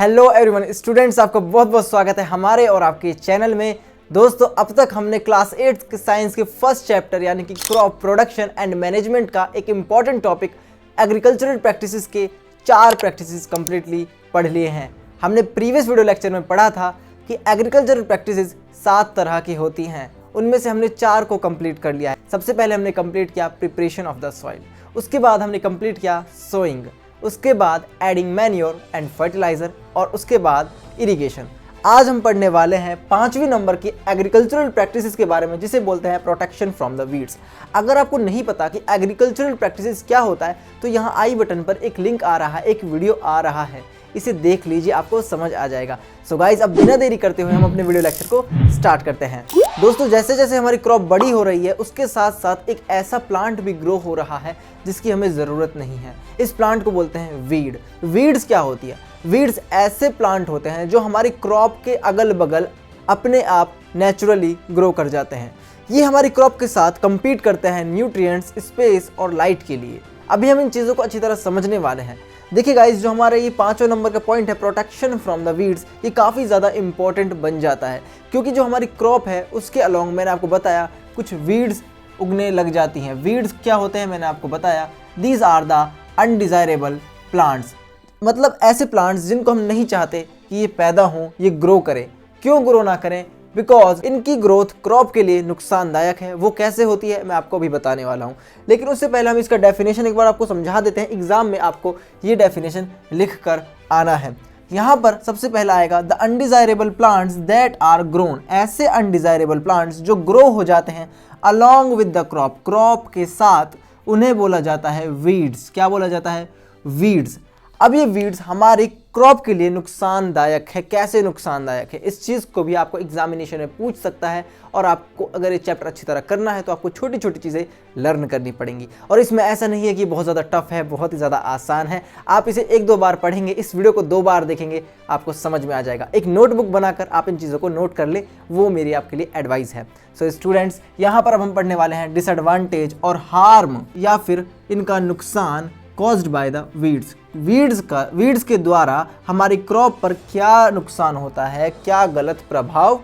Hello everyone students, आपका बहुत बहुत स्वागत है हमारे और आपके चैनल में। दोस्तों, अब तक हमने क्लास 8 के साइंस के फर्स्ट चैप्टर यानी कि क्रॉप प्रोडक्शन एंड मैनेजमेंट का एक इम्पॉर्टेंट टॉपिक एग्रीकल्चरल प्रैक्टिसेस के 4 प्रैक्टिसेस कंप्लीटली पढ़ लिए हैं। हमने प्रीवियस वीडियो लेक्चर में पढ़ा था कि एग्रीकल्चरल प्रैक्टिसेस 7 तरह की होती हैं, उनमें से हमने 4 को कंप्लीट कर लिया है। सबसे पहले हमने कंप्लीट किया प्रिपरेशन ऑफ द सॉइल, उसके बाद हमने कंप्लीट किया सोइंग, उसके बाद एडिंग मैन्योर एंड फर्टिलाइजर और उसके बाद इरिगेशन। आज हम पढ़ने वाले हैं 5वीं नंबर की एग्रीकल्चरल प्रैक्टिसेस के बारे में, जिसे बोलते हैं प्रोटेक्शन फ्रॉम द वीड्स। अगर आपको नहीं पता कि एग्रीकल्चरल प्रैक्टिसेस क्या होता है तो यहाँ आई बटन पर एक लिंक आ रहा है, एक वीडियो आ रहा है, इसे देख लीजिए, आपको समझ आ जाएगा। सो गाइज, अब बिना देरी करते हुए हम अपने वीडियो लेक्चर को स्टार्ट करते हैं। दोस्तों, जैसे जैसे हमारी क्रॉप बड़ी हो रही है उसके साथ साथ एक ऐसा प्लांट भी ग्रो हो रहा है जिसकी हमें ज़रूरत नहीं है। इस प्लांट को बोलते हैं वीड। वीड्स क्या होती है? वीड्स ऐसे प्लांट होते हैं जो हमारी क्रॉप के अगल बगल अपने आप नेचुरली ग्रो कर जाते हैं। ये हमारी क्रॉप के साथ compete करते हैं न्यूट्रिएंट्स, स्पेस और लाइट के लिए। अभी हम इन चीज़ों को अच्छी तरह समझने वाले हैं। देखिए गाइस, जो हमारा ये 5वां नंबर का पॉइंट है प्रोटेक्शन फ्रॉम द वीड्स, ये काफ़ी ज़्यादा इंपॉर्टेंट बन जाता है क्योंकि जो हमारी क्रॉप है उसके अलॉन्ग मैंने आपको बताया कुछ वीड्स उगने लग जाती हैं। वीड्स क्या होते हैं मैंने आपको बताया, these are the undesirable plants, मतलब ऐसे प्लांट्स जिनको हम नहीं चाहते कि ये पैदा हों, ये ग्रो करें। क्यों ग्रो ना करें? बिकॉज इनकी ग्रोथ क्रॉप के लिए नुकसानदायक है। वो कैसे होती है मैं आपको अभी बताने वाला हूँ, लेकिन उससे पहले हम इसका डेफिनेशन एक बार आपको समझा देते हैं। एग्जाम में आपको ये डेफिनेशन लिख कर आना है। यहाँ पर सबसे पहला आएगा the undesirable plants that are grown, ऐसे अनडिज़ायरेबल प्लांट्स जो ग्रो हो जाते हैं along with the crop, crop के साथ, उन्हें बोला जाता है वीड्स। क्या बोला जाता है? वीड्स। अब ये वीड्स हमारी क्रॉप के लिए नुकसानदायक है। कैसे नुकसानदायक है? इस चीज़ को भी आपको एग्जामिनेशन में पूछ सकता है और आपको अगर ये चैप्टर अच्छी तरह करना है तो आपको छोटी छोटी चीज़ें लर्न करनी पड़ेंगी। और इसमें ऐसा नहीं है कि बहुत ज़्यादा टफ है, बहुत ही ज़्यादा आसान है। आप इसे 1-2 बार पढ़ेंगे, इस वीडियो को 2 बार देखेंगे, आपको समझ में आ जाएगा। एक नोटबुक बनाकर आप इन चीज़ों को नोट कर ले, वो मेरी आपके लिए एडवाइस है। सो स्टूडेंट्स, यहाँ पर अब हम पढ़ने वाले हैं डिसएडवांटेज और हार्म या फिर इनका नुकसान caused by the weeds. Weeds के द्वारा हमारी क्रॉप पर क्या नुकसान होता है, क्या गलत प्रभाव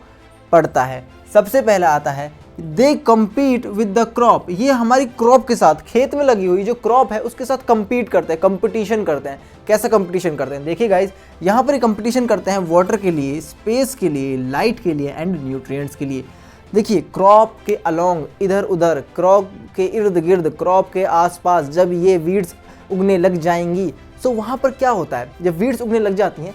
पड़ता है। सबसे पहला आता है दे कम्पीट विद द क्रॉप। ये हमारी क्रॉप के साथ, खेत में लगी हुई जो क्रॉप है उसके साथ कम्पीट करते हैं, कंपटीशन करते हैं। कैसा कंपटीशन करते हैं? देखिए गाइज, यहाँ पर कंपटीशन करते हैं वाटर के लिए, स्पेस के लिए, लाइट के लिए एंड न्यूट्रिएंट्स के लिए। देखिए, क्रॉप के अलोंग, इधर उधर, क्रॉप के इर्द गिर्द, क्रॉप के आसपास जब ये वीड्स उगने लग जाएंगी तो वहाँ पर क्या होता है, जब वीड्स उगने लग जाती हैं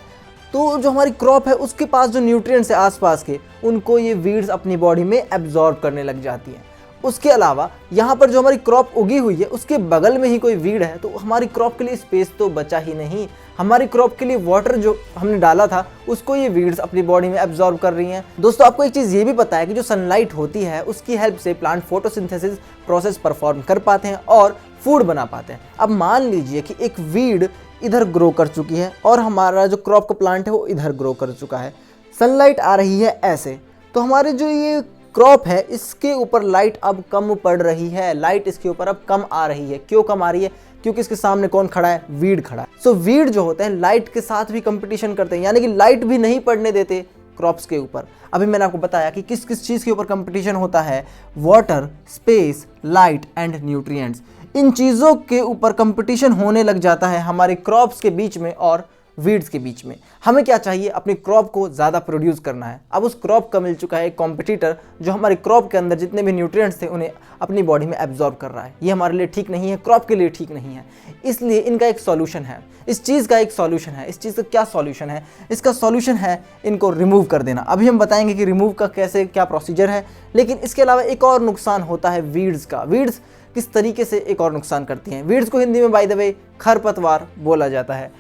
तो जो हमारी क्रॉप है उसके पास जो न्यूट्रिएंट्स है आसपास के, उनको ये वीड्स अपनी बॉडी में एब्जॉर्ब करने लग जाती हैं। उसके अलावा यहाँ पर जो हमारी क्रॉप उगी हुई है उसके बगल में ही कोई वीड है तो हमारी क्रॉप के लिए स्पेस तो बचा ही नहीं। हमारी क्रॉप के लिए वाटर जो हमने डाला था उसको ये वीड्स अपनी बॉडी में एब्जॉर्ब कर रही हैं। दोस्तों, आपको एक चीज़ ये भी पता है कि जो सनलाइट होती है उसकी हेल्प से प्लांट फोटोसिंथेसिस प्रोसेस परफॉर्म कर पाते हैं और फूड बना पाते हैं। अब मान लीजिए कि एक वीड इधर ग्रो कर चुकी है और हमारा जो क्रॉप का प्लांट है वो इधर ग्रो कर चुका है। सनलाइट आ रही है ऐसे, तो हमारे जो ये क्रॉप है इसके ऊपर लाइट अब कम पड़ रही है, लाइट इसके ऊपर अब कम आ रही है। क्यों कम आ रही है? क्योंकि इसके सामने कौन खड़ा है? वीड खड़ा है। सो वीड जो होते हैं लाइट के साथ भी कंपटीशन करते हैं, यानी कि लाइट भी नहीं पड़ने देते क्रॉप्स के ऊपर। अभी मैंने आपको बताया कि किस किस चीज़ के ऊपर कंपटीशन होता है, water, space, light and nutrients. इन चीज़ों के ऊपर कंपटीशन होने लग जाता है हमारे क्रॉप्स के बीच में और वीड्स के बीच में। हमें क्या चाहिए? अपनी क्रॉप को ज़्यादा प्रोड्यूस करना है। अब उस क्रॉप का मिल चुका है एक कॉम्पिटिटर जो हमारी क्रॉप के अंदर जितने भी न्यूट्रिएंट्स थे उन्हें अपनी बॉडी में एब्जॉर्ब कर रहा है। ये हमारे लिए ठीक नहीं है, क्रॉप के लिए ठीक नहीं है। इसलिए इनका एक सॉल्यूशन है, इस चीज़ का एक सॉल्यूशन है। इस चीज़ का क्या सॉल्यूशन है? इसका सॉल्यूशन है इनको रिमूव कर देना। अभी हम बताएंगे कि रिमूव का कैसे, क्या प्रोसीजर है। लेकिन इसके अलावा एक और नुकसान होता है वीड्स का। वीड्स किस तरीके से एक और नुकसान करती हैं? वीड्स को हिंदी में बाय द वे खरपतवार बोला जाता है।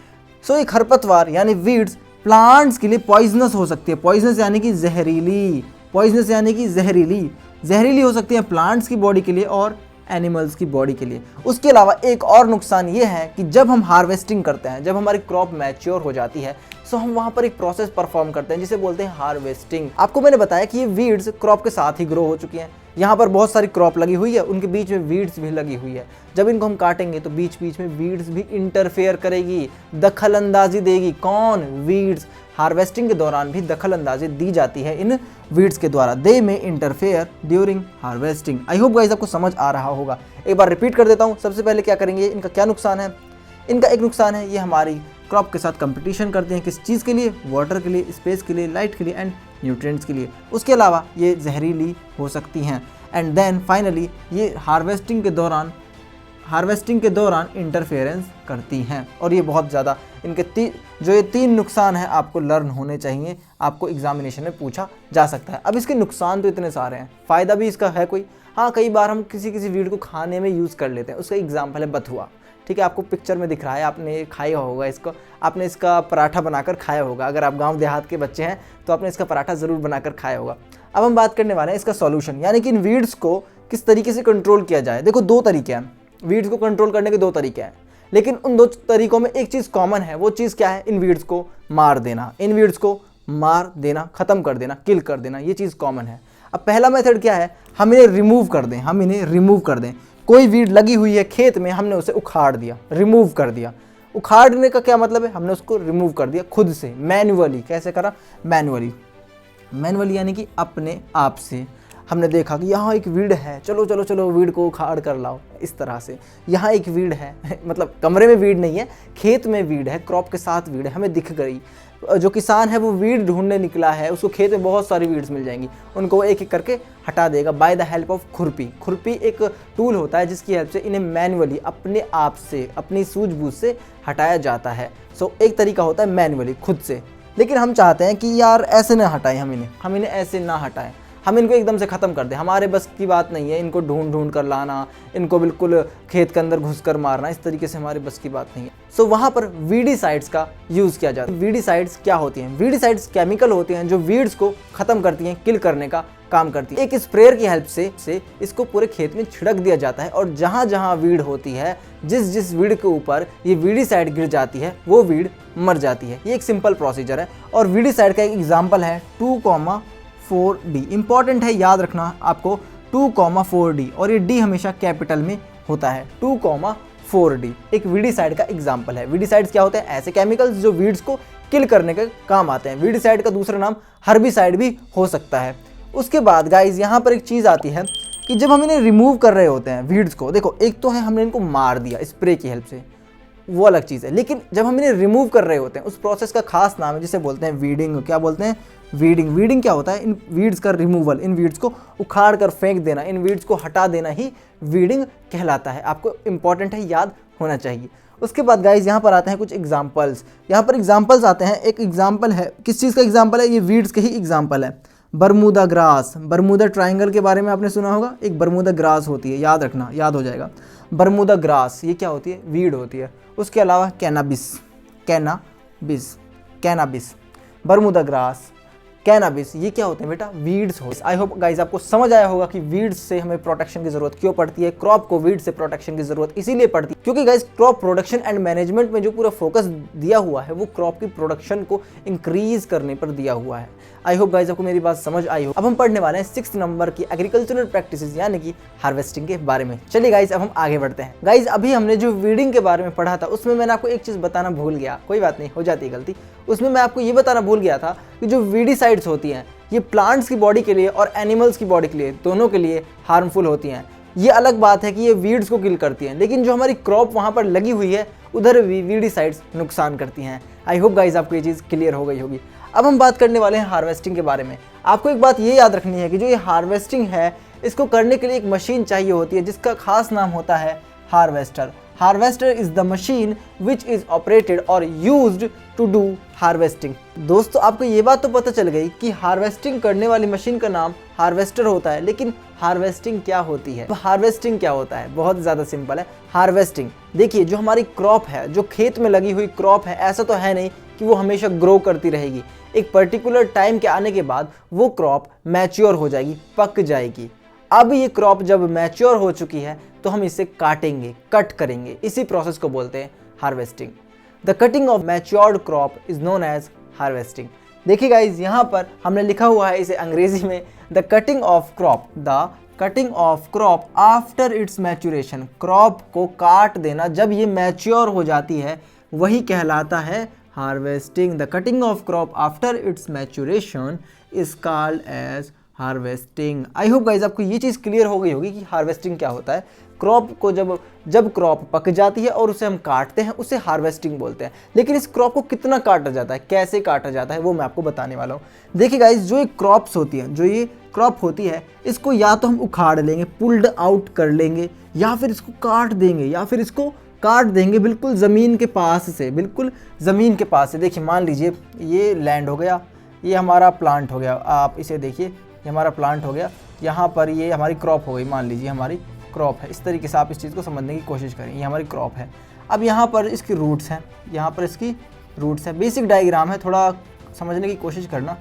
सो ये खरपतवार यानी वीड्स प्लांट्स के लिए पॉइजनस हो सकती है। पॉइजनस यानी कि जहरीली, पॉइजनस यानी कि जहरीली हो सकती है प्लांट्स की बॉडी के लिए और एनिमल्स की बॉडी के लिए। उसके अलावा एक और नुकसान ये है कि जब हम हार्वेस्टिंग करते हैं, जब हमारी क्रॉप मैच्योर हो जाती है तो हम वहाँ पर एक प्रोसेस परफॉर्म करते हैं जिसे बोलते हैं हार्वेस्टिंग। आपको मैंने बताया कि ये वीड्स क्रॉप के साथ ही ग्रो हो चुकी हैं, यहाँ पर बहुत सारी क्रॉप लगी हुई है, उनके बीच में वीड्स भी लगी हुई है। जब इनको हम काटेंगे तो बीच बीच में वीड्स भी इंटरफेयर करेगी, दखल अंदाजी देगी। कौन? वीड्स। हार्वेस्टिंग के दौरान भी दखल अंदाजी दी जाती है इन वीड्स के द्वारा। दे में interfere during harvesting. I hope guys आपको समझ आ रहा होगा। एक बार रिपीट कर देता हूँ। सबसे पहले क्या करेंगे, इनका क्या नुकसान है? इनका एक नुकसान है, ये हमारी क्रॉप के साथ कंपटीशन करते हैं। किस चीज़ के लिए? वाटर के लिए, स्पेस के लिए, लाइट के लिए एंड न्यूट्रिएंट्स के लिए। उसके अलावा ये जहरीली हो सकती हैं। एंड देन फाइनली ये हार्वेस्टिंग के दौरान इंटरफेरेंस करती हैं। और ये बहुत ज़्यादा इनके जो ये 3 नुकसान हैं आपको लर्न होने चाहिए, आपको एग्जामिनेशन में पूछा जा सकता है। अब इसके नुकसान तो इतने सारे हैं, फ़ायदा भी इसका है कोई। हाँ, कई बार हम किसी वीड को खाने में यूज़ कर लेते हैं। उसका एग्जाम्पल है बथुआ। ठीक है, आपको पिक्चर में दिख रहा है, आपने खाया होगा इसको, आपने इसका पराठा बनाकर खाया होगा। अगर आप गांव देहात के बच्चे हैं तो आपने इसका पराठा ज़रूर बनाकर खाया होगा। अब हम बात करने वाले हैं इसका सॉल्यूशन, यानी कि इन वीड्स को किस तरीके से कंट्रोल किया जाए। देखो 2 तरीके हैं, वीड्स को कंट्रोल करने के 2 तरीके हैं, लेकिन उन 2 तरीकों में एक चीज़ कॉमन है। वो चीज़ क्या है? इन वीड्स को मार देना। इन वीड्स को मार देना, ख़त्म कर देना, किल कर देना, ये चीज़ कॉमन है। अब पहला मेथड क्या है? हम इन्हें रिमूव कर दें। कोई वीड लगी हुई है खेत में, हमने उसे उखाड़ दिया, रिमूव कर दिया। उखाड़ने का क्या मतलब है? हमने उसको रिमूव कर दिया खुद से, मैन्युअली। कैसे करा? मैन्युअली यानी कि अपने आप से। हमने देखा कि यहाँ एक वीड है, चलो वीड को उखाड़ कर लाओ, इस तरह से। यहाँ एक वीड है मतलब कमरे में वीड नहीं है, खेत में वीड है, क्रॉप के साथ वीड है, हमें दिख गई। जो किसान है वो वीड ढूंढने निकला है, उसको खेत में बहुत सारी वीड्स मिल जाएंगी, उनको वो एक एक करके हटा देगा बाय द हेल्प ऑफ खुरपी। खुरपी एक टूल होता है जिसकी हेल्प से इन्हें मैन्युअली अपने आप से, अपनी सूझबूझ से हटाया जाता है। सो एक तरीका होता है मैन्युअली, खुद से। लेकिन हम चाहते हैं कि यार ऐसे ना हटाएं, हम इन्हें ऐसे ना हटाएं, हम इनको एकदम से ख़त्म कर दें। हमारे बस की बात नहीं है इनको ढूंढ कर लाना, इनको बिल्कुल खेत के अंदर घुस कर मारना, इस तरीके से हमारे बस की बात नहीं है। सो वहाँ पर वीडीसाइड्स का यूज़ किया जाता है। वीडीसाइड्स क्या होती हैं? वीडीसाइड्स केमिकल होते हैं जो वीड्स को ख़त्म करती हैं, किल करने का काम करती है। एक स्प्रेयर की हेल्प से इसको पूरे खेत में छिड़क दिया जाता है, और जहाँ जहाँ वीड होती है, जिस वीड के ऊपर ये वीडीसाइड गिर जाती है, वो वीड मर जाती है। ये एक सिंपल प्रोसीजर है। और वीडीसाइड का एक एग्जाम्पल है 2,4D। इंपॉर्टेंट है, याद रखना आपको 2,4D, और ये D हमेशा कैपिटल में होता है। 2,4D एक वीडीसाइड का एग्जाम्पल है। वीडीसाइड्स क्या होते हैं? ऐसे केमिकल्स जो वीड्स को किल करने के काम आते हैं। वीडीसाइड का दूसरा नाम हर्बिसाइड भी हो सकता है। उसके बाद गाइज यहाँ पर एक चीज़ आती है कि जब हम इन्हें रिमूव कर रहे होते हैं वीड्स को, देखो एक तो है हमने इनको मार दिया स्प्रे की हेल्प से, वो अलग चीज़ है। लेकिन जब हम इन्हें रिमूव कर रहे होते हैं, उस प्रोसेस का खास नाम है जिसे बोलते हैं वीडिंग। क्या बोलते हैं? वीडिंग क्या होता है? इन वीड्स का रिमूवल, इन वीड्स को उखाड़ कर फेंक देना, इन वीड्स को हटा देना ही वीडिंग कहलाता है। आपको इंपॉर्टेंट है, याद होना चाहिए। उसके बाद गाइज यहाँ पर आते हैं कुछ एग्जाम्पल्स। यहाँ पर एग्जाम्पल्स आते हैं। एक एग्जाम्पल है, किस चीज़ का एग्जाम्पल है? ये वीड्स के ही एग्जाम्पल है। बरमूदा ग्रास, बरमूदा ट्राइंगल के बारे में आपने सुना होगा। एक बरमूदा ग्रास होती है, याद रखना, याद हो जाएगा। बरमूदा ग्रास ये क्या होती है? वीड होती है। उसके अलावा कैनाबिस, बरमूदा ग्रास, कैनाबिस, ये क्या होते हैं बेटा? वीड्स हो। आई होप गाइज आपको समझ आया होगा कि वीड्स से हमें प्रोटेक्शन की जरूरत क्यों पड़ती है। क्रॉप को वीड से प्रोटेक्शन की जरूरत इसीलिए पड़ती है क्योंकि guys crop production and management में जो पूरा फोकस दिया हुआ है वो क्रॉप की प्रोडक्शन को इंक्रीज करने पर दिया हुआ है। आई होप गाइज आपको मेरी बात समझ आई हो। अब हम पढ़ने वाले हैं 6 नंबर की एग्रीकल्चरल प्रैक्टिसेस यानी कि हार्वेस्टिंग के बारे में। चलिए गाइज अब हम आगे बढ़ते हैं। गाइज अभी हमने जो वीडिंग के बारे में पढ़ा था उसमें मैंने आपको एक चीज़ बताना भूल गया, कोई बात नहीं, हो जाती है गलती। उसमें मैं आपको ये बताना भूल गया था कि जो वीडीसाइड्स होती हैं ये प्लांट्स की बॉडी के लिए और एनिमल्स की बॉडी के लिए, दोनों के लिए हार्मफुल होती हैं। ये अलग बात है कि ये वीड्स को किल करती हैं, लेकिन जो हमारी क्रॉप वहाँ पर लगी हुई है उधर वीडीसाइड्स नुकसान करती हैं। आई होप गाइज आपको ये चीज़ क्लियर हो गई होगी। अब हम बात करने वाले हैं हार्वेस्टिंग के बारे में। आपको एक बात ये याद रखनी है कि जो ये हार्वेस्टिंग है इसको करने के लिए एक मशीन चाहिए होती है जिसका खास नाम होता है harvester. Harvester is the machine which is operated और यूज्ड टू डू हार्वेस्टिंग। दोस्तों आपको ये बात तो पता चल गई कि हार्वेस्टिंग करने वाली मशीन का नाम हार्वेस्टर होता है, लेकिन हार्वेस्टिंग क्या होती है? हार्वेस्टिंग क्या होता है? बहुत ज़्यादा सिंपल है। हार्वेस्टिंग देखिए, जो हमारी क्रॉप है, जो खेत में लगी हुई क्रॉप है, ऐसा तो है नहीं कि वो हमेशा ग्रो करती रहेगी। एक पर्टिकुलर टाइम के आने के बाद वो क्रॉप मैच्योर हो जाएगी, पक जाएगी। अब ये क्रॉप जब मैच्योर हो चुकी है तो हम इसे काटेंगे, कट करेंगे। इसी प्रोसेस को बोलते हैं harvesting. The cutting of matured crop is known as harvesting. देखिए गाइज यहाँ पर हमने लिखा हुआ है इसे अंग्रेजी में, the cutting of crop, the cutting of crop after its maturation, crop को काट देना जब ये मैच्योर हो जाती है वही कहलाता है harvesting. The cutting of crop after its maturation is called as harvesting. I hope guys आपको ये चीज़ क्लियर हो गई होगी कि हार्वेस्टिंग क्या होता है। क्रॉप को जब क्रॉप पक जाती है और उसे हम काटते हैं उसे हार्वेस्टिंग बोलते हैं। लेकिन इस क्रॉप को कितना काटा जाता है, कैसे काटा जाता है, वो मैं आपको बताने वाला हूँ। देखिए गाइज, जो ये क्रॉप्स होती हैं, जो ये क्रॉप होती है, इसको या तो हम उखाड़ लेंगे, पुल्ड आउट कर लेंगे, या फिर इसको काट देंगे, या फिर इसको काट देंगे बिल्कुल ज़मीन के पास से, बिल्कुल ज़मीन के पास से। देखिए मान लीजिए ये लैंड हो गया, ये हमारा प्लांट हो गया, आप इसे देखिए, ये हमारा प्लांट हो गया, यहाँ पर ये हमारी क्रॉप हो गई, मान लीजिए हमारी क्रॉप है। इस तरीके से आप इस चीज़ को समझने की कोशिश करें, ये हमारी क्रॉप है। अब यहाँ पर इसकी रूट्स हैं, यहाँ पर इसकी रूट्स हैं, बेसिक डायग्राम है, थोड़ा समझने की कोशिश करना।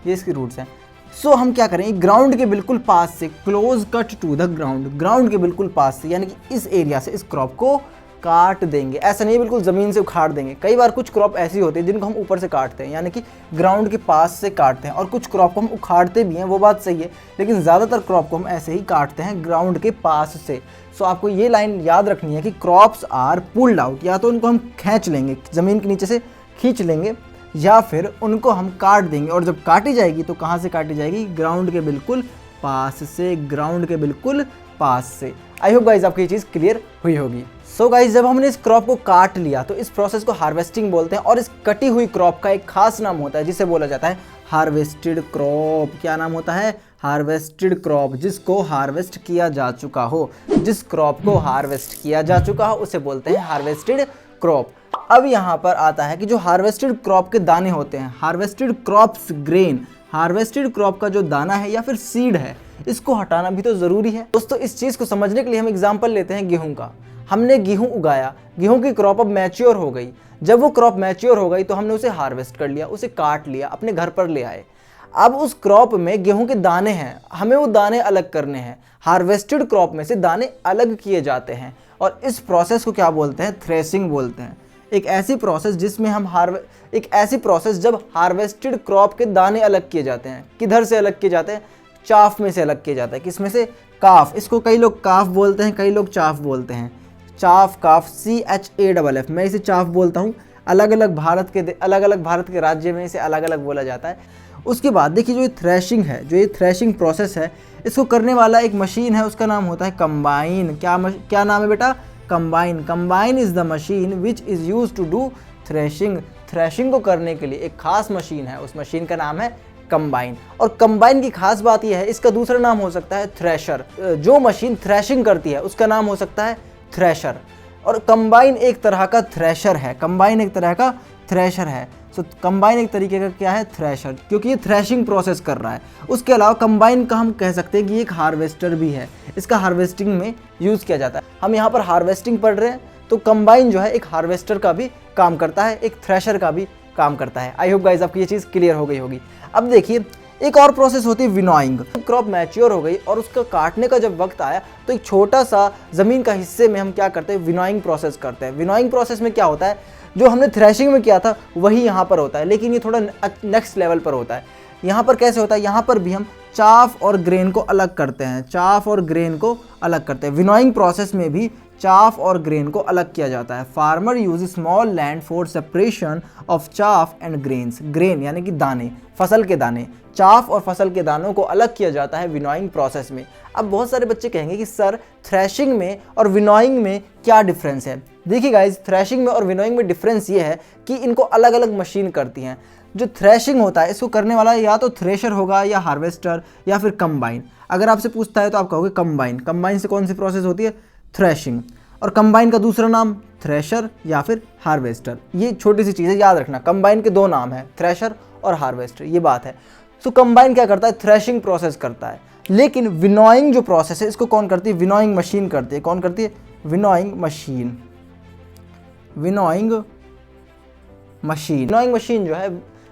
ये इसकी रूट्स हैं। सो हम क्या करें, ग्राउंड के बिल्कुल पास से, close cut to the ground, ground के बिल्कुल पास से, यानी कि इस एरिया से इस क्रॉप को काट देंगे। ऐसा नहीं है बिल्कुल ज़मीन से उखाड़ देंगे। कई बार कुछ क्रॉप ऐसी होती है जिनको हम ऊपर से काटते हैं, यानी कि ग्राउंड के पास से काटते हैं, और कुछ क्रॉप को हम उखाड़ते भी हैं, वो बात सही है, लेकिन ज़्यादातर क्रॉप को हम ऐसे ही काटते हैं ग्राउंड के पास से। सो आपको ये लाइन याद रखनी है कि क्रॉप्स आर पुल्ड आउट, या तो उनको हम खींच लेंगे, ज़मीन के नीचे से खींच लेंगे, या फिर उनको हम काट देंगे। और जब काटी जाएगी तो कहाँ से काटी जाएगी, ग्राउंड के बिल्कुल पास से, ग्राउंड के बिल्कुल पास से। आई होप गाइज आपको ये चीज़ क्लियर हुई होगी। सो गाइज, जब हमने इस क्रॉप को काट लिया तो इस प्रोसेस को हार्वेस्टिंग बोलते हैं। और इस कटी हुई क्रॉप का एक खास नाम होता है जिसे बोला जाता है हार्वेस्टेड क्रॉप। क्या नाम होता है, हार्वेस्टेड क्रॉप। जिसको हार्वेस्ट किया जा चुका हो, जिस क्रॉप को हार्वेस्ट किया जा चुका हो उसे बोलते हैं हार्वेस्टेड क्रॉप। अब यहाँ पर आता है कि जो हार्वेस्टेड क्रॉप के दाने होते हैं, harvested crops grain, harvested crop का जो दाना है या फिर सीड है, इसको हटाना भी तो ज़रूरी है। दोस्तों, इस चीज़ को समझने के लिए हम एग्जाम्पल लेते हैं गेहूं का। हमने गेहूं उगाया, गेहूं की क्रॉप अब मैच्योर हो गई। जब वो क्रॉप मैच्योर हो गई तो हमने उसे हार्वेस्ट कर लिया, उसे काट लिया, अपने घर पर ले आए। अब उस क्रॉप में गेहूं के दाने हैं, हमें वो दाने अलग करने हैं। हार्वेस्टेड क्रॉप में से दाने अलग किए जाते हैं, और इस प्रोसेस को क्या बोलते हैं, थ्रेसिंग बोलते हैं। एक ऐसी प्रोसेस जिसमें जब हार्वेस्टेड क्रॉप के दाने अलग किए जाते हैं। किधर से अलग किए जाते हैं, चाफ में से अलग किए जाते हैं। किसमें से, काफ। इसको कई लोग काफ बोलते हैं, कई लोग चाफ बोलते हैं। चाफ, काफ, CHAFF, मैं इसे चाफ बोलता हूँ। अलग अलग भारत के राज्य में इसे अलग अलग बोला जाता है। उसके बाद देखिए, जो ये थ्रेशिंग है, जो ये थ्रेशिंग प्रोसेस है, इसको करने वाला एक मशीन है, उसका नाम होता है कंबाइन। क्या नाम है बेटा, combine. Combine is the machine which is use to do threshing. Threshing को करने के लिए एक खास मशीन है, उस मशीन का नाम है कंबाइन। और कंबाइन की खास बात यह है, इसका दूसरा नाम हो सकता है थ्रेशर। जो मशीन थ्रेशिंग करती है उसका नाम हो सकता है थ्रेशर। और कंबाइन एक तरह का थ्रेशर है, कंबाइन एक तरह का थ्रेशर है। सो कंबाइन एक तरीके का क्या है, थ्रेशर, क्योंकि ये थ्रेशिंग प्रोसेस कर रहा है। उसके अलावा कंबाइन का हम कह सकते हैं कि एक हार्वेस्टर भी है, इसका हार्वेस्टिंग में यूज़ किया जाता है। हम यहाँ पर हार्वेस्टिंग पढ़ रहे हैं, तो कंबाइन जो है एक हार्वेस्टर का भी काम करता है, एक थ्रेशर का भी काम करता है। आई होप गाइज आपको ये चीज़ क्लियर हो गई होगी। अब देखिए, एक और प्रोसेस होती है विनोइंग। क्रॉप मैच्योर हो गई और उसका काटने का जब वक्त आया तो एक छोटा सा ज़मीन का हिस्से में हम क्या करते हैं, विनोइंग प्रोसेस करते हैं। विनोइंग प्रोसेस में क्या होता है, जो हमने थ्रेशिंग में किया था वही यहाँ पर होता है, लेकिन ये थोड़ा नेक्स्ट लेवल पर होता है। यहाँ पर कैसे होता है, यहाँ पर भी हम चाफ और ग्रेन को अलग करते हैं, चाफ और ग्रेन को अलग करते हैं। विनोइंग प्रोसेस में भी चाफ और ग्रेन को अलग किया जाता है। Farmer use small land for separation of chaff and grains. Grain यानी कि दाने, फसल के दाने, चाफ और फसल के दानों को अलग किया जाता है विनोइंग प्रोसेस में। अब बहुत सारे बच्चे कहेंगे कि सर थ्रेशिंग में और विनोइंग में क्या डिफरेंस है। देखिए गाइज, थ्रेशिंग में और विनोइंग में डिफरेंस ये है कि इनको अलग अलग मशीन करती हैं। जो थ्रेशिंग होता है इसको करने वाला या तो थ्रेशर होगा या हार्वेस्टर या फिर कंबाइन। अगर आपसे पूछता है तो आप कहोगे कंबाइन। कंबाइन से कौन सी प्रोसेस होती है, थ्रेशिंग। और कंबाइन का दूसरा नाम थ्रेशर या फिर हार्वेस्टर। ये छोटी सी चीज़ें याद रखना, कंबाइन के दो नाम है, थ्रेशर और हार्वेस्टर, ये बात है। सो कंबाइन क्या करता है, थ्रेशिंग प्रोसेस करता है। लेकिन विनोइंग जो प्रोसेस है इसको कौन करती है, विनोइंग मशीन करती है। कौन करती है, विनोइंग मशीन। विनोइंग मशीन जो है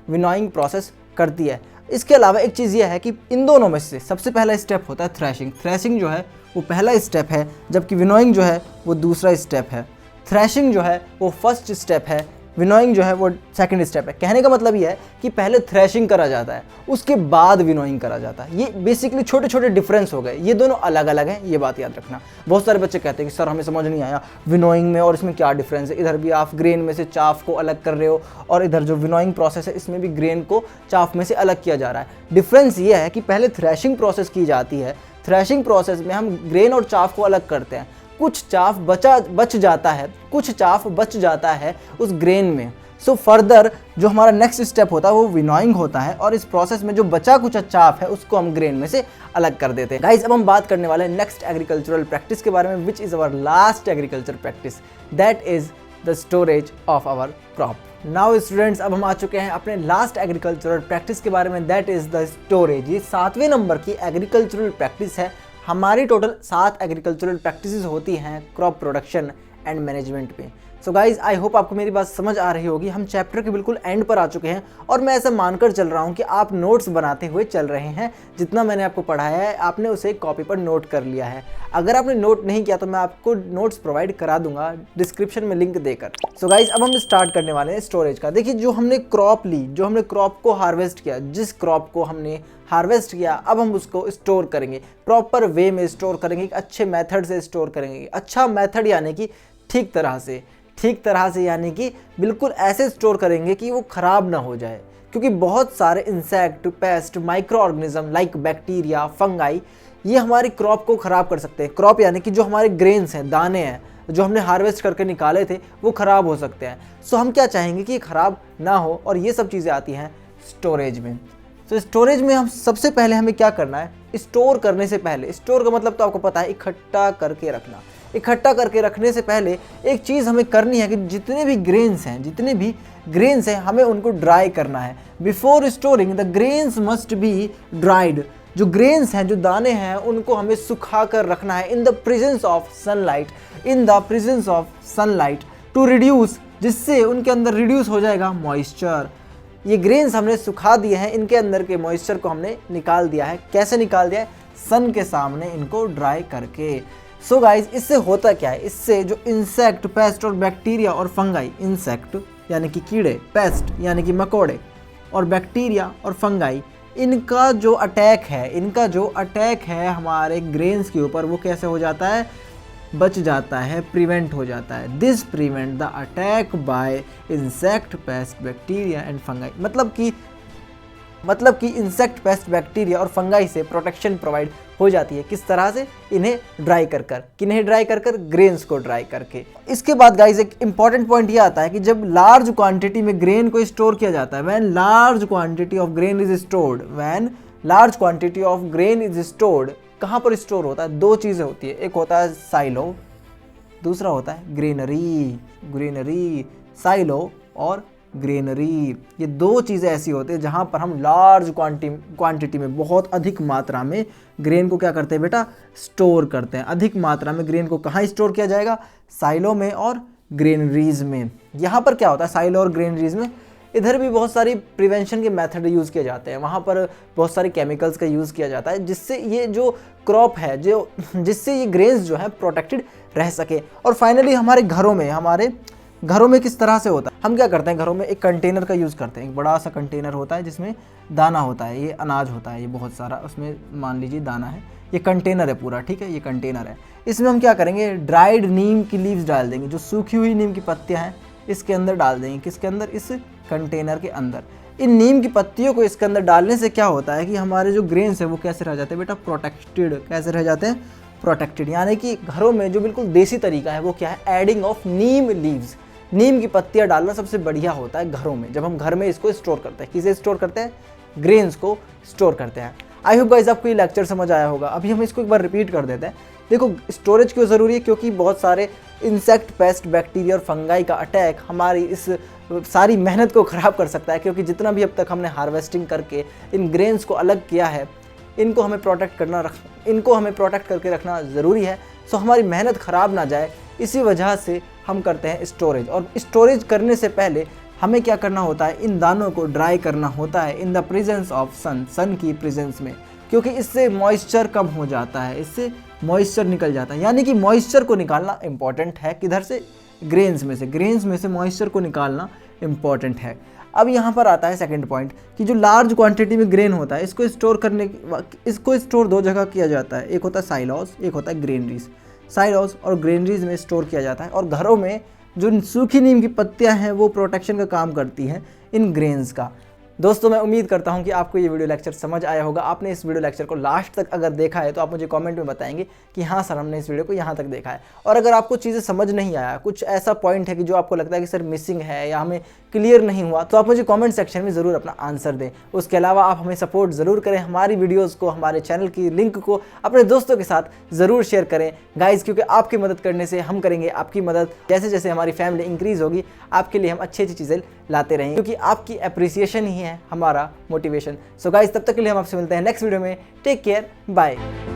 विनोइंग प्रोसेस करती है। इसके अलावा एक चीज़ यह है कि इन दोनों में से सबसे पहला स्टेप होता है थ्रेशिंग। थ्रेशिंग जो है वो पहला स्टेप है, जबकि विनोइंग जो है वो दूसरा स्टेप है। थ्रेशिंग जो है वो फर्स्ट स्टेप है, विनोइंग जो है वो सेकंड स्टेप है। कहने का मतलब ये है कि पहले थ्रेशिंग करा जाता है, उसके बाद विनोइंग करा जाता है। ये बेसिकली छोटे छोटे डिफरेंस हो गए, ये दोनों अलग अलग हैं, ये बात याद रखना। बहुत सारे बच्चे कहते हैं कि सर हमें समझ नहीं आया विनोइंग में और इसमें क्या डिफरेंस है। इधर भी आप ग्रेन में से चाफ को अलग कर रहे हो और इधर जो विनोइंग प्रोसेस है इसमें भी ग्रेन को चाफ में से अलग किया जा रहा है। डिफरेंस ये है कि पहले थ्रेशिंग प्रोसेस की जाती है, थ्रेशिंग प्रोसेस में हम ग्रेन और चाफ को अलग करते हैं। कुछ चाफ बच जाता है, कुछ चाफ बच जाता है उस ग्रेन में। सो फर्दर जो हमारा नेक्स्ट स्टेप होता है वो विनोइंग होता है और इस प्रोसेस में जो बचा कुछ चाफ है उसको हम ग्रेन में से अलग कर देते हैं। गाइज अब हम बात करने वाले हैं नेक्स्ट एग्रीकल्चरल प्रैक्टिस के बारे में, which is our last agriculture practice, that is the storage of our crop. Now students अब हम आ चुके हैं अपने लास्ट एग्रीकल्चरल प्रैक्टिस के बारे में, दैट इज द स्टोरेज। ये 7वें नंबर की एग्रीकल्चरल प्रैक्टिस है। हमारी टोटल 7 एग्रीकल्चरल प्रैक्टिसेस होती हैं क्रॉप प्रोडक्शन एंड मैनेजमेंट पे। सो गाइज आई होप आपको मेरी बात समझ आ रही होगी। हम चैप्टर के बिल्कुल एंड पर आ चुके हैं और मैं ऐसा मानकर चल रहा हूँ कि आप नोट्स बनाते हुए चल रहे हैं। जितना मैंने आपको पढ़ाया है आपने उसे कॉपी पर नोट कर लिया है। अगर आपने नोट नहीं किया तो मैं आपको नोट्स प्रोवाइड करा दूंगा डिस्क्रिप्शन में लिंक देकर। सो गाइज अब हम स्टार्ट करने वाले हैं स्टोरेज का। देखिए जो हमने क्रॉप ली, जो हमने क्रॉप को हार्वेस्ट किया, जिस क्रॉप को हमने हार्वेस्ट किया अब हम उसको स्टोर करेंगे, प्रॉपर वे में स्टोर करेंगे, एक अच्छे मेथड से स्टोर करेंगे। अच्छा मेथड यानी कि ठीक तरह से यानी कि बिल्कुल ऐसे स्टोर करेंगे कि वो ख़राब ना हो जाए, क्योंकि बहुत सारे insect, paste, micro organism like bacteria, fungi ये हमारी क्रॉप को ख़राब कर सकते हैं। क्रॉप यानी कि जो हमारे ग्रेन्स हैं, दाने हैं जो हमने हार्वेस्ट करके निकाले थे वो ख़राब हो सकते हैं। सो हम क्या चाहेंगे कि ये ख़राब ना हो और ये सब चीज़ें आती हैं स्टोरेज में। तो स्टोरेज में हम सबसे पहले हमें क्या करना है, स्टोर करने से पहले, स्टोर का मतलब तो आपको पता है इकट्ठा करके रखना। इकट्ठा करके रखने से पहले एक चीज़ हमें करनी है कि जितने भी ग्रेन्स हैं हमें उनको ड्राई करना है। Before storing the grains must be dried. जो ग्रेन्स हैं, जो दाने हैं उनको हमें सुखा कर रखना है in the presence of sunlight to reduce, जिससे उनके अंदर रिड्यूस हो जाएगा मॉइस्चर। ये ग्रेन्स हमने सुखा दिए हैं, इनके अंदर के मॉइस्चर को हमने निकाल दिया है। कैसे निकाल दिया है? सन के सामने इनको ड्राई करके। सो गाइज इससे होता क्या है, इससे जो इंसेक्ट, पेस्ट और बैक्टीरिया और फंगाई, इंसेक्ट यानी कि कीड़े, पेस्ट यानी कि मकोड़े और बैक्टीरिया और फंगाई, इनका जो अटैक है हमारे ग्रेन्स के ऊपर वो कैसे हो जाता है, बच जाता है, प्रिवेंट हो जाता है। This prevent the attack by insect, paste, bacteria and fungi. मतलब कि इंसेक्ट, पेस्ट, बैक्टीरिया और फंगाई से प्रोटेक्शन प्रोवाइड हो जाती है। किस तरह से? इन्हें ड्राई कर ग्रेन्स को ड्राई करके। इसके बाद गाइज एक इंपॉर्टेंट पॉइंट ये आता है कि जब लार्ज क्वांटिटी में ग्रेन को स्टोर किया जाता है, when large quantity of grain is stored, कहाँ पर स्टोर होता है? 2 चीज़ें होती है, एक होता है साइलो, दूसरा होता है ग्रेनरी। साइलो और ग्रेनरी, ये 2 चीज़ें ऐसी होती है जहाँ पर हम लार्ज क्वांटिटी में, बहुत अधिक मात्रा में ग्रेन को क्या करते हैं बेटा, स्टोर करते हैं। अधिक मात्रा में ग्रेन को कहाँ स्टोर किया जाएगा? साइलो में और ग्रेनरीज में। यहाँ पर क्या होता है साइलो और ग्रेनरीज में? इधर भी बहुत सारी प्रिवेंशन के मेथड यूज़ किए जाते हैं, वहाँ पर बहुत सारे केमिकल्स का यूज़ किया जाता है जिससे ये जो क्रॉप है, जिससे ये ग्रेन्स जो है प्रोटेक्टेड रह सके। और फाइनली हमारे घरों में किस तरह से होता है? हम क्या करते हैं, घरों में एक कंटेनर का यूज़ करते हैं। एक बड़ा सा कंटेनर होता है जिसमें दाना होता है, ये अनाज होता है, ये बहुत सारा, उसमें मान लीजिए दाना है, ये कंटेनर है पूरा, ठीक है, ये कंटेनर है। इसमें हम क्या करेंगे, ड्राइड नीम की लीव्स डाल देंगे, जो सूखी हुई नीम की पत्तियाँ हैं इसके अंदर डाल देंगे। किसके अंदर? इस कंटेनर के अंदर। इन नीम की पत्तियों को इसके अंदर डालने से क्या होता है कि हमारे जो ग्रेन्स है वो कैसे रह जाते हैं बेटा, प्रोटेक्टेड। कैसे रह जाते हैं? प्रोटेक्टेड। यानी कि घरों में जो बिल्कुल देसी तरीका है वो क्या है, एडिंग ऑफ नीम लीव्स। नीम की पत्तियां डालना सबसे बढ़िया होता है घरों में, जब हम घर में इसको स्टोर करते हैं। किसे स्टोर करते हैं? ग्रेन्स को स्टोर करते हैं। आई होप गाइस आपको ये लेक्चर समझ आया होगा। अभी हम इसको एक बार रिपीट कर देते हैं। देखो स्टोरेज क्यों ज़रूरी है, क्योंकि बहुत सारे इंसेक्ट, पेस्ट, बैक्टीरिया और फंगाई का अटैक हमारी इस सारी मेहनत को ख़राब कर सकता है। क्योंकि जितना भी अब तक हमने हार्वेस्टिंग करके इन ग्रेन्स को अलग किया है, इनको हमें प्रोटेक्ट करके रखना ज़रूरी है, सो हमारी मेहनत ख़राब ना जाए। इसी वजह से हम करते हैं स्टोरेज। और स्टोरेज करने से पहले हमें क्या करना होता है, इन दानों को ड्राई करना होता है इन द प्रेजेंस ऑफ सन की प्रेजेंस में, क्योंकि इससे मॉइस्चर कम हो जाता है, इससे मॉइस्चर निकल जाता है। यानी कि मॉइस्चर को निकालना इंपॉर्टेंट है। किधर से? ग्रेन्स में से मॉइस्चर को निकालना इंपॉर्टेंट है। अब यहाँ पर आता है सेकंड पॉइंट कि जो लार्ज क्वांटिटी में ग्रेन होता है इसको स्टोर दो जगह किया जाता है, एक होता है साइलॉज, एक होता है ग्रेनरीज। साइलॉज और ग्रेनरीज में स्टोर किया जाता है और घरों में जो सूखी नीम की पत्तियां हैं वो प्रोटेक्शन का काम करती हैं इन ग्रेन्स का। दोस्तों मैं उम्मीद करता हूं कि आपको ये वीडियो लेक्चर समझ आया होगा। आपने इस वीडियो लेक्चर को लास्ट तक अगर देखा है तो आप मुझे कमेंट में बताएंगे कि हाँ सर हमने इस वीडियो को यहाँ तक देखा है। और अगर आपको चीज़ें समझ नहीं आया, कुछ ऐसा पॉइंट है कि जो आपको लगता है कि सर मिसिंग है या हमें क्लियर नहीं हुआ, तो आप मुझे कमेंट सेक्शन में ज़रूर अपना आंसर दें। उसके अलावा आप हमें सपोर्ट ज़रूर करें, हमारी वीडियोज़ को, हमारे चैनल की लिंक को अपने दोस्तों के साथ ज़रूर शेयर करें गाइज़, क्योंकि आपकी मदद करने से हम करेंगे आपकी मदद। जैसे जैसे हमारी फैमिली इंक्रीज़ होगी आपके लिए हम अच्छी अच्छी चीज़ें लाते रहेंगे, क्योंकि आपकी अप्रिसिएशन ही है हमारा मोटिवेशन। सो गाइस तब तक के लिए हम आपसे मिलते हैं नेक्स्ट वीडियो में। Take care, bye.